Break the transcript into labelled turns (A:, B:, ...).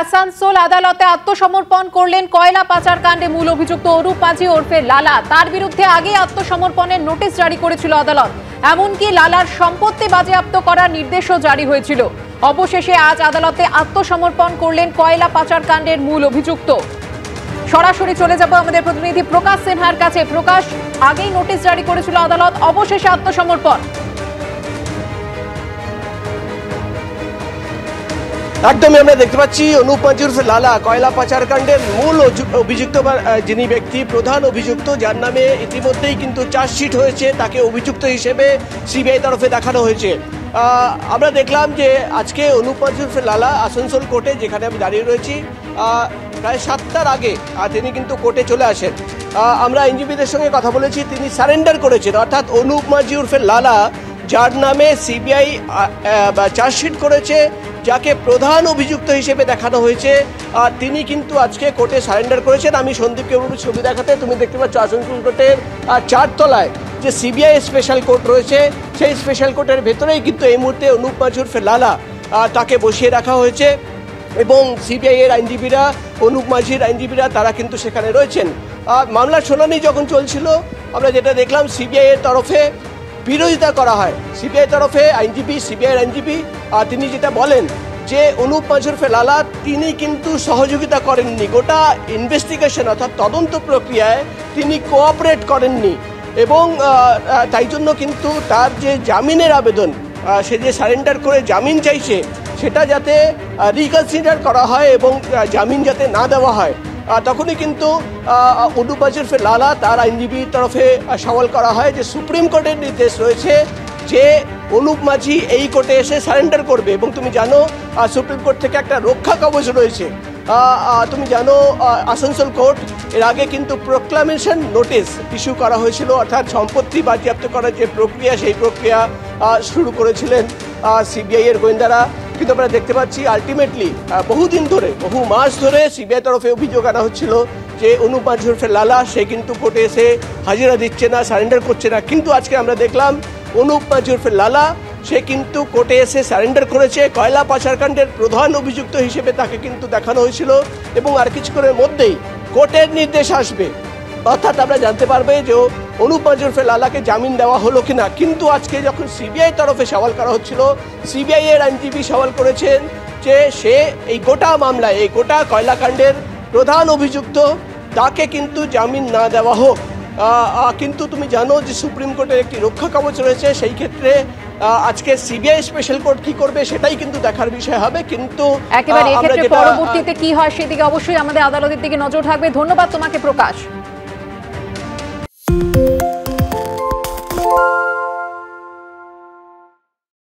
A: আসানসোল আদালতে আত্মসমর্পণ করলেন কয়লা পাচার কাণ্ডে মূল অভিযুক্ত অরূপ মাঝি ওরফে লালা। তার বিরুদ্ধে আগে আত্মসমর্পণের নোটিশ জারি করেছিল আদালত। এমনকি লালার সম্পত্তি বাজেয়াপ্ত করার নির্দেশও জারি হয়েছিল। অবশেষে আজ আদালতে আত্মসমর্পণ করলেন কয়লা পাচার কাণ্ডের মূল অভিযুক্ত। সরাসরি চলে যাব আমাদের প্রতিনিধি প্রকাশ সিনহার কাছে। প্রকাশ, আগেই নোটিশ জারি করেছিল আদালত, অবশেষে আত্মসমর্পণ।
B: একদমই আমরা দেখতে পাচ্ছি অনুপ মাঝি ওরফে লালা কয়লা পাচার কাণ্ডের মূল অভিযুক্ত যিনি ব্যক্তি প্রধান অভিযুক্ত, যার নামে ইতিমধ্যেই কিন্তু চার্জশিট হয়েছে, তাকে অভিযুক্ত হিসেবে সিবিআই তরফে দেখানো হয়েছে। আমরা দেখলাম যে আজকে অনুপ মাঝি ওরফে লালা আসানসোল কোর্টে, যেখানে আমি দাঁড়িয়ে রয়েছি, প্রায় 7টার আগে তিনি কিন্তু কোর্টে চলে আসেন। আমরা আইনজীবীদের সঙ্গে কথা বলেছি, তিনি সারেন্ডার করেছেন, অর্থাৎ অনুপ মাঝি ওরফে লালা, যার নামে সিবিআই চার্জশিট করেছে, যাকে প্রধান অভিযুক্ত হিসেবে দেখানো হয়েছে, তিনি কিন্তু আজকে কোর্টে সারেন্ডার করেছেন। আমি সন্দীপকে বলবো ছবি দেখাতে। তুমি দেখতে পাচ্ছ আসানসোল কোর্টের 4 তলায় যে সিবিআই স্পেশাল কোর্ট রয়েছে, সেই স্পেশাল কোর্টের ভেতরেই কিন্তু এই মুহূর্তে অনুপ মাঝি ওরফে লালা তাকে বসিয়ে রাখা হয়েছে এবং সিবিআই এর আইনজীবীরা, অনুপ মাঝির আইনজীবীরা, তারা কিন্তু সেখানে রয়েছেন। মামলার শুনানি যখন চলছিল, আমরা যেটা দেখলাম সিবিআই এর তরফে বিরোধিতা করা হয়। সিবিআই তরফে সিবিআইয়ের আইনজীবী তিনি যেটা বলেন যে অনুপ মাঝি ওরফে লালা তিনি কিন্তু সহযোগিতা করেননি, গোটা ইনভেস্টিগেশন অর্থাৎ তদন্ত প্রক্রিয়ায় তিনি কোঅপারেট করেননি এবং তাই জন্য কিন্তু তার যে জামিনের আবেদন, সে যে সারেন্ডার করে জামিন চাইছে, সেটা যাতে রিকনসিডার করা হয় এবং জামিন যাতে না দেওয়া হয়, তখনই কিন্তু অনুপ মাঝি ওরফে লালা তার আইনজীবীর তরফে সওয়াল করা হয় যে সুপ্রিম কোর্টের নির্দেশ রয়েছে যে অনুপ মাঝি এই কোর্টে এসে সারেন্ডার করবে এবং তুমি জানো সুপ্রিম কোর্ট থেকে একটা রক্ষা কবচ রয়েছে। তুমি জানো আসানসোল কোর্ট এর আগে কিন্তু প্রোক্লামেশন নোটিশ ইস্যু করা হয়েছিল, অর্থাৎ সম্পত্তি বাজেয়াপ্ত করার যে প্রক্রিয়া, সেই প্রক্রিয়া শুরু করেছিলেন সিবিআই এর গোয়েন্দারা। কিন্তু আমরা দেখতে পাচ্ছি আলটিমেটলি বহুদিন ধরে, বহু মাস ধরে সিবিআই তরফে অভিযোগ আনা হচ্ছিল যে অনুপ মাঝি ওরফে লালা সে কিন্তু কোর্টে এসে হাজিরা দিচ্ছে না, সারেন্ডার করছে না। কিন্তু আজকে আমরা দেখলাম অনুপ মাঝি ওরফে লালা সে কিন্তু কোর্টে এসে সারেন্ডার করেছে। কয়লা পাচারকাণ্ডের প্রধান অভিযুক্ত হিসেবে তাকে কিন্তু দেখানো হয়েছিল এবং আর কিছুক্ষণের মধ্যেই কোর্টের নির্দেশ আসবে, অর্থাৎ আমরা জানতে পারবে যে অনুপ মাঝি ওরফে লালাকে জামিন দেওয়া হলো কিনা। কিন্তু আজকে যখন সিবিআই তরফে সওয়াল করা হচ্ছিল, সিবিআই এর আইনজীবী সওয়াল করেছেন যে সে এই গোটা মামলায়, এই গোটা কয়লাকাণ্ডের প্রধান অভিযুক্ত, তাকে কিন্তু জামিন না দেওয়া হোক। কিন্তু তুমি জানো যে সুপ্রিম কোর্টের একটি রক্ষা কবচ রয়েছে, সেই ক্ষেত্রে আজকে সিবিআই স্পেশাল কোর্ট কি করবে সেটাই কিন্তু দেখার বিষয় হবে। কিন্তু
A: একেবারে এক্ষেত্রে পরবর্তীতে কি হয় সেদিকে অবশ্যই আমাদের আদালতের দিকে নজর থাকবে। ধন্যবাদ তোমাকে প্রকাশ।